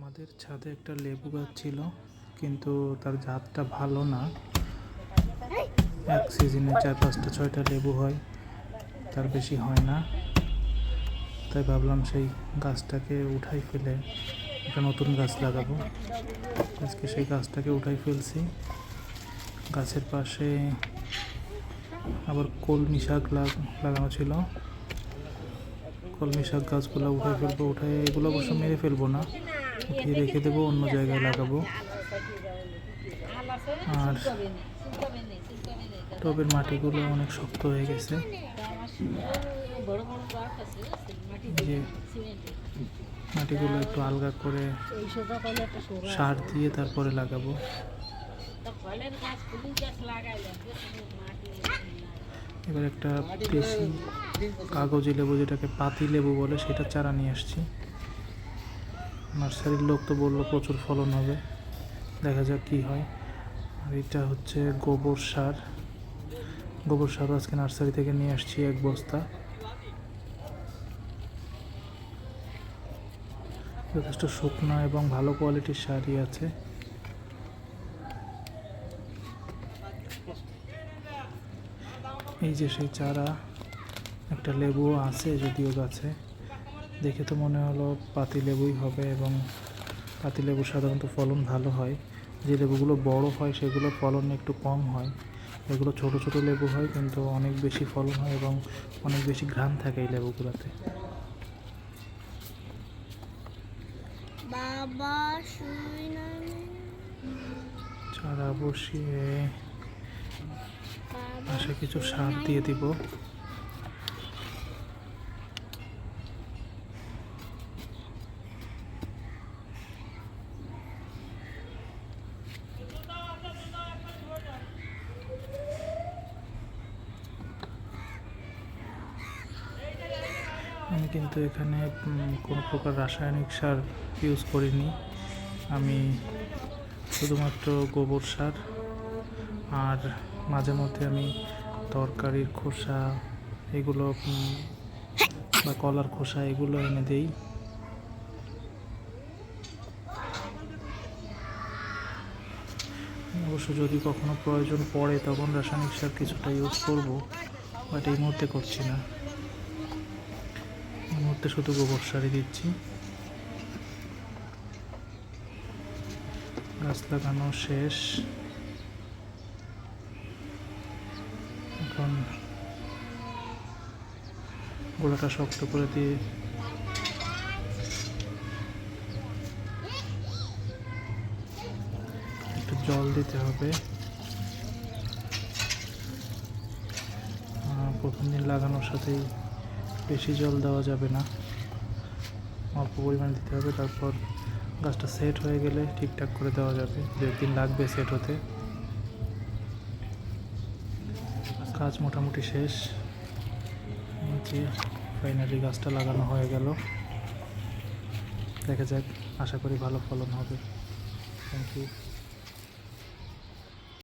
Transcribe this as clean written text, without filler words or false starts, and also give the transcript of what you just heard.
আমাদের ছাদে একটা লেবু গাছ ছিল, কিন্তু তার জাতটা ভালো না। এক সিজনে 4-5-6টা লেবু হয়, তার বেশি হয় না। তাই ভাবলাম সেই গাছটাকে উঠাই ফেলে একটা নতুন গাছ লাগাবো। আজকে সেই গাছটাকে উঠাই ফেলছি। গাছের পাশে আবার কলমি শাক লাগানো ছিল। কলমি শাক গাছগুলো উঠাই ফেলবো। এগুলো অবশ্য মেরে ফেলবো না, উঠিয়ে রেখে দেবো, অন্য জায়গায় লাগাবো। আর টবের মাটিগুলো অনেক শক্ত হয়ে গেছে, যে মাটিগুলো একটু আলগা করে সার দিয়ে তারপরে লাগাবো। এবার একটা দেশি কাগজি লেবু, যেটাকে পাতি লেবু বলে, সেটা চারা নিয়ে আসছি। নার্সারির লোক তো বললো প্রচুর ফলন হবে, দেখা যাক কি হয়। আর এটা হচ্ছে গোবর সার আজকে নার্সারি থেকে নিয়ে আসছি 1 বস্তা। যথেষ্ট শুকনো এবং ভালো কোয়ালিটির সারই আছে। এই যে সেই চারা, একটা লেবুও আছে যদিও গাছে। দেখে তো মনে হলো পাতি লেবুই হবে, এবং পাতি লেবু সাধারণত ফলন ভালো হয়। যে লেবুগুলো বড় হয় সেগুলো ফলন একটু কম হয়। এগুলো ছোট ছোট লেবু হয়, কিন্তু অনেক বেশি ফলন হয় এবং অনেক বেশি ঘ্রাণ থাকে এই লেবুগুলোতে। চারা বসিয়ে পাশে কিছু সার দিয়ে দিব। আমি কিন্তু এখানে কোনো প্রকার রাসায়নিক সার ইউজ করিনি। আমি শুধুমাত্র গোবর সার, আর মাঝে মধ্যে আমি তরকারির খোসা এগুলো বা কলার খোসা এগুলো এনে দিই। অবশ্য যদি কখনো প্রয়োজন পড়ে তখন রাসায়নিক সার কিছুটা ইউজ করব, বাট এই মুহূর্তে করছি না। এই মুহূর্তে শুধু গোবর সারই দিচ্ছি। গাছ লাগানো শেষ, এখন গোড়াটা শক্ত করে দিয়ে একটু জল দিতে হবে। প্রথম দিন লাগানোর সাথেই বেশি জল দেওয়া যাবে না, অল্প পরিমাণ দিতে হবে। তারপর গাছটা সেট হয়ে গেলে ঠিকঠাক করে দেওয়া যাবে। 1.5 দিন লাগবে সেট হতে। কাজ মোটামুটি শেষ। যে ফাইনালি গাছটা লাগানো হয়ে গেল। দেখা যাক, আশা করি ভালো ফলন হবে। Thank you.